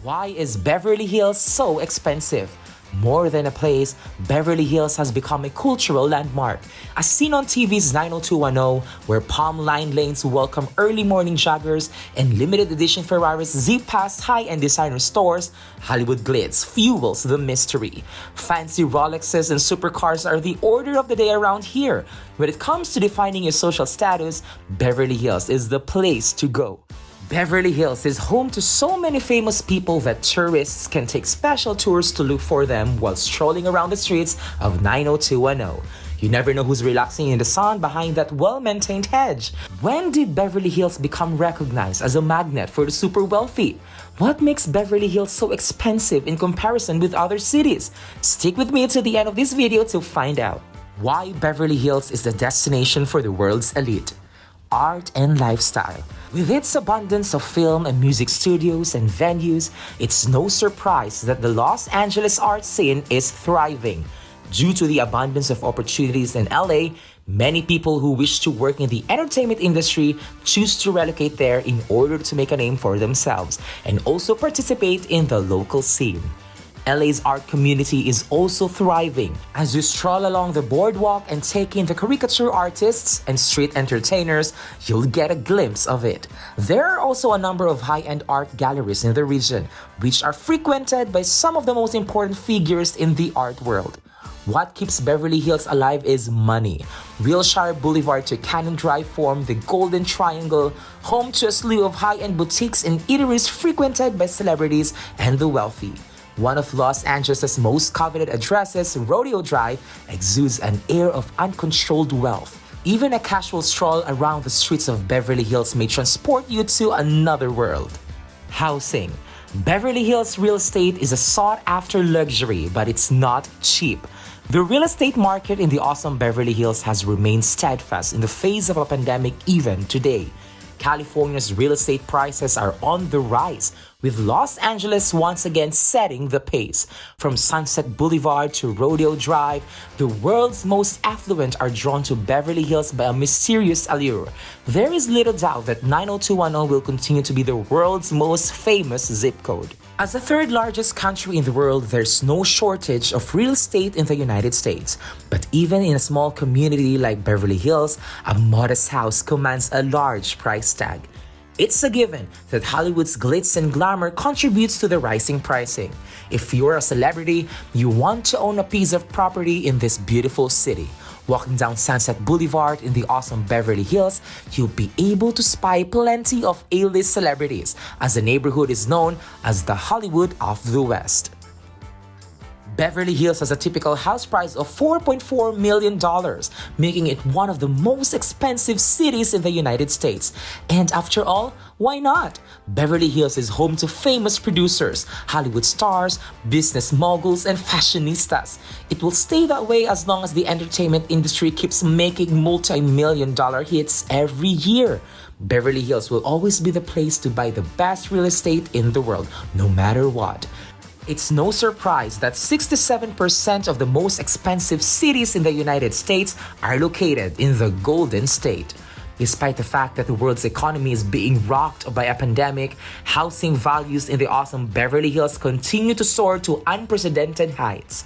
Why is Beverly Hills so expensive? More than a place, Beverly Hills has become a cultural landmark. As seen on TV's 90210, where palm-lined lanes welcome early morning joggers and limited edition Ferraris zip past high-end designer stores, Hollywood glitz fuels the mystery. Fancy Rolexes and supercars are the order of the day around here. When it comes to defining your social status, Beverly Hills is the place to go. Beverly Hills is home to so many famous people that tourists can take special tours to look for them while strolling around the streets of 90210. You never know who's relaxing in the sun behind that well-maintained hedge. When did Beverly Hills become recognized as a magnet for the super wealthy? What makes Beverly Hills so expensive in comparison with other cities? Stick with me to the end of this video to find out. Why Beverly Hills is the destination for the world's elite. Art and lifestyle. With its abundance of film and music studios and venues, it's no surprise that the Los Angeles art scene is thriving. Due to the abundance of opportunities in LA, many people who wish to work in the entertainment industry choose to relocate there in order to make a name for themselves and also participate in the local scene. LA's art community is also thriving. As you stroll along the boardwalk and take in the caricature artists and street entertainers, you'll get a glimpse of it. There are also a number of high-end art galleries in the region, which are frequented by some of the most important figures in the art world. What keeps Beverly Hills alive is money. Wilshire Boulevard to Cannon Drive form the Golden Triangle, home to a slew of high-end boutiques and eateries frequented by celebrities and the wealthy. One of Los Angeles' most coveted addresses, Rodeo Drive, exudes an air of uncontrolled wealth. Even a casual stroll around the streets of Beverly Hills may transport you to another world. Housing. Beverly Hills real estate is a sought-after luxury, but it's not cheap. The real estate market in the awesome Beverly Hills has remained steadfast in the face of a pandemic even today. California's real estate prices are on the rise, with Los Angeles once again setting the pace. From Sunset Boulevard to Rodeo Drive, the world's most affluent are drawn to Beverly Hills by a mysterious allure. There is little doubt that 90210 will continue to be the world's most famous zip code. As the third largest country in the world, there's no shortage of real estate in the United States. But even in a small community like Beverly Hills, a modest house commands a large price tag. It's a given that Hollywood's glitz and glamour contributes to the rising pricing. If you're a celebrity, you want to own a piece of property in this beautiful city. Walking down Sunset Boulevard in the awesome Beverly Hills, you'll be able to spy plenty of A-list celebrities, as the neighborhood is known as the Hollywood of the West. Beverly Hills has a typical house price of $4.4 million, making it one of the most expensive cities in the United States. And after all, why not? Beverly Hills is home to famous producers, Hollywood stars, business moguls, and fashionistas. It will stay that way as long as the entertainment industry keeps making multi-million-dollar hits every year. Beverly Hills will always be the place to buy the best real estate in the world, no matter what. It's no surprise that 67% of the most expensive cities in the United States are located in the Golden State. Despite the fact that the world's economy is being rocked by a pandemic, housing values in the awesome Beverly Hills continue to soar to unprecedented heights.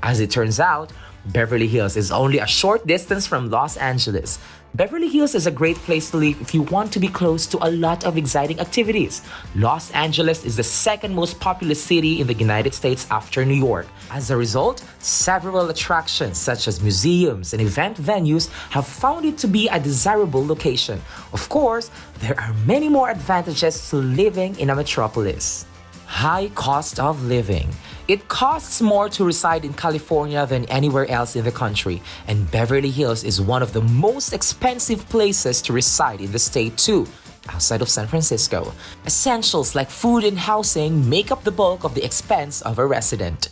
As it turns out, Beverly Hills is only a short distance from Los Angeles. Beverly Hills is a great place to live if you want to be close to a lot of exciting activities. Los Angeles is the second most populous city in the United States after New York. As a result, several attractions such as museums and event venues have found it to be a desirable location. Of course, there are many more advantages to living in a metropolis. High cost of living. It costs more to reside in California than anywhere else in the country, and Beverly Hills is one of the most expensive places to reside in the state too, outside of San Francisco. Essentials like food and housing make up the bulk of the expense of a resident.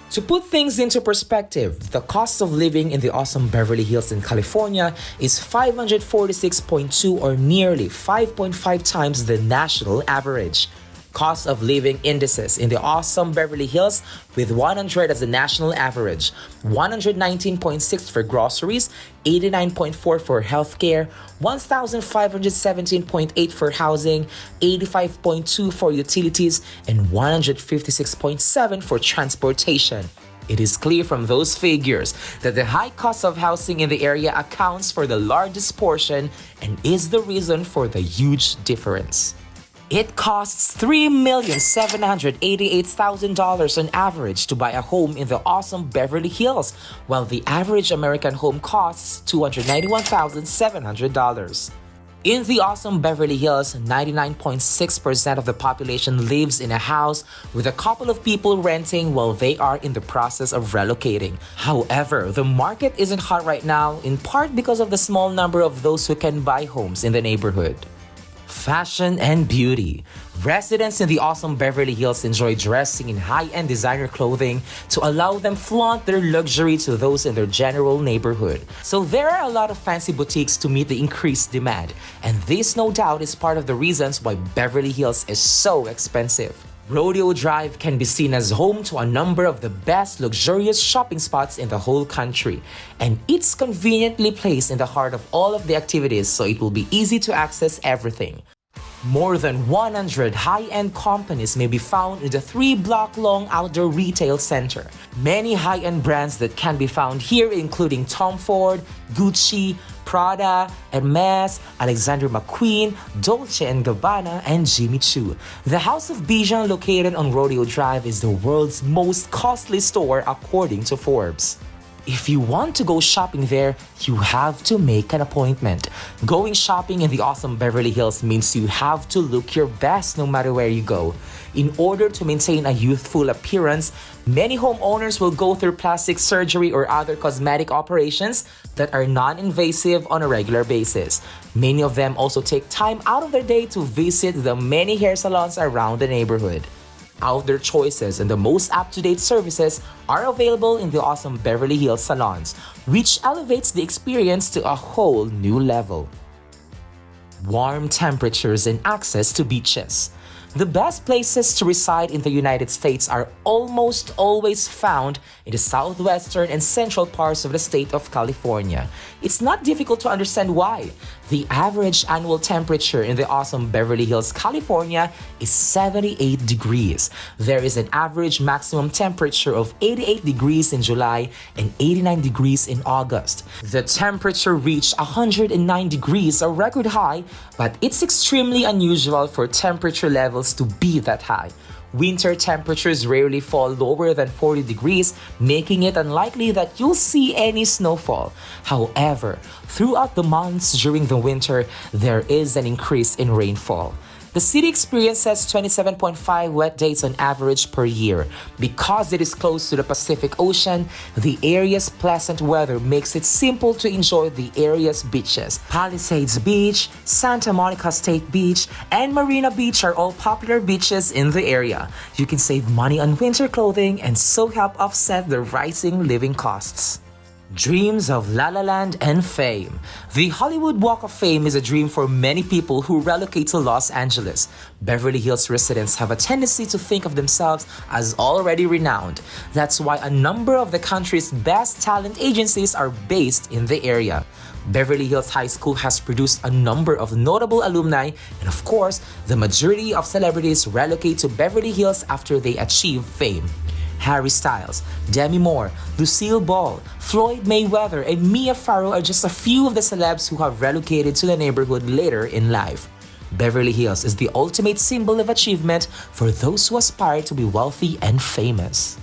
To put things into perspective, the cost of living in the awesome Beverly Hills in California is $546.2 or nearly 5.5 times the national average. Cost of living indices in the awesome Beverly Hills with 100 as the national average, 119.6 for groceries, 89.4 for healthcare, 1,517.8 for housing, 85.2 for utilities, and 156.7 for transportation. It is clear from those figures that the high cost of housing in the area accounts for the largest portion and is the reason for the huge difference. It costs $3,788,000 on average to buy a home in the awesome Beverly Hills, while the average American home costs $291,700. In the awesome Beverly Hills, 99.6% of the population lives in a house with a couple of people renting while they are in the process of relocating. However, the market isn't hot right now, in part because of the small number of those who can buy homes in the neighborhood. Fashion and beauty. Residents in the awesome Beverly Hills enjoy dressing in high-end designer clothing to allow them flaunt their luxury to those in their general neighborhood. So there are a lot of fancy boutiques to meet the increased demand, and this no doubt is part of the reasons why Beverly Hills is so expensive. Rodeo Drive can be seen as home to a number of the best luxurious shopping spots in the whole country, and it's conveniently placed in the heart of all of the activities, so it will be easy to access everything. More than 100 high-end companies may be found in the 3-block-long outdoor retail center. Many high-end brands that can be found here including Tom Ford, Gucci, Prada, Hermes, Alexander McQueen, Dolce & Gabbana, and Jimmy Choo. The House of Bijan located on Rodeo Drive is the world's most costly store according to Forbes. If you want to go shopping there, you have to make an appointment. Going shopping in the awesome Beverly Hills means you have to look your best no matter where you go. In order to maintain a youthful appearance, many homeowners will go through plastic surgery or other cosmetic operations that are non-invasive on a regular basis. Many of them also take time out of their day to visit the many hair salons around the neighborhood. Outdoor choices and the most up-to-date services are available in the awesome Beverly Hills salons, which elevates the experience to a whole new level. Warm temperatures and access to beaches. The best places to reside in the United States are almost always found in the southwestern and central parts of the state of California. It's not difficult to understand why. The average annual temperature in the awesome Beverly Hills, California is 78 degrees. There is an average maximum temperature of 88 degrees in July and 89 degrees in August. The temperature reached 109 degrees, a record high, but it's extremely unusual for temperature levels to be that high. Winter temperatures rarely fall lower than 40 degrees, making it unlikely that you'll see any snowfall. However, throughout the months during the winter, there is an increase in rainfall. The city experiences 27.5 wet days on average per year. Because it is close to the Pacific Ocean, the area's pleasant weather makes it simple to enjoy the area's beaches. Palisades Beach, Santa Monica State Beach, and Marina Beach are all popular beaches in the area. You can save money on winter clothing and so help offset the rising living costs. Dreams of La La Land and fame. The Hollywood Walk of Fame is a dream for many people who relocate to Los Angeles. Beverly Hills residents have a tendency to think of themselves as already renowned. That's why a number of the country's best talent agencies are based in the area. Beverly Hills High School has produced a number of notable alumni, and of course, the majority of celebrities relocate to Beverly Hills after they achieve fame. Harry Styles, Demi Moore, Lucille Ball, Floyd Mayweather, and Mia Farrow are just a few of the celebs who have relocated to the neighborhood later in life. Beverly Hills is the ultimate symbol of achievement for those who aspire to be wealthy and famous.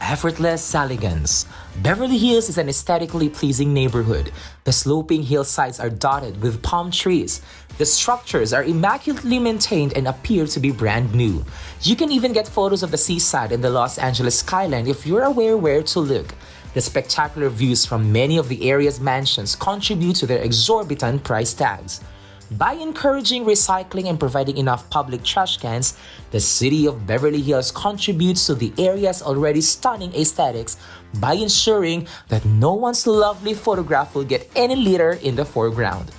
Effortless elegance. Beverly Hills is an aesthetically pleasing neighborhood. The sloping hillsides are dotted with palm trees. The structures are immaculately maintained and appear to be brand new. You can even get photos of the seaside and the Los Angeles skyline if you're aware where to look. The spectacular views from many of the area's mansions contribute to their exorbitant price tags. By encouraging recycling and providing enough public trash cans, the city of Beverly Hills contributes to the area's already stunning aesthetics by ensuring that no one's lovely photograph will get any litter in the foreground.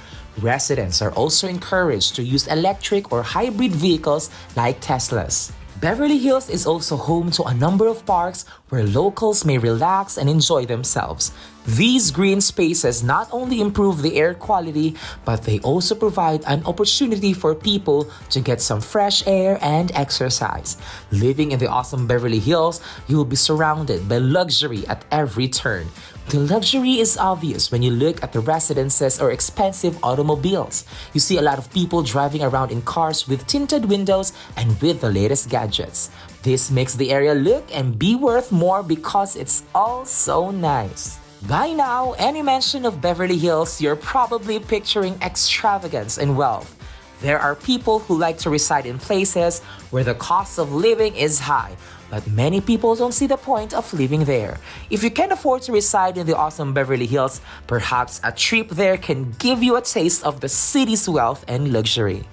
Residents are also encouraged to use electric or hybrid vehicles like Teslas. Beverly Hills is also home to a number of parks where locals may relax and enjoy themselves. These green spaces not only improve the air quality, but they also provide an opportunity for people to get some fresh air and exercise. Living in the awesome Beverly Hills, you'll be surrounded by luxury at every turn. The luxury is obvious when you look at the residences or expensive automobiles. You see a lot of people driving around in cars with tinted windows and with the latest gadgets. This makes the area look and be worth more because it's all so nice. By now, any mention of Beverly Hills, you're probably picturing extravagance and wealth. There are people who like to reside in places where the cost of living is high, but many people don't see the point of living there. If you can afford to reside in the awesome Beverly Hills, perhaps a trip there can give you a taste of the city's wealth and luxury.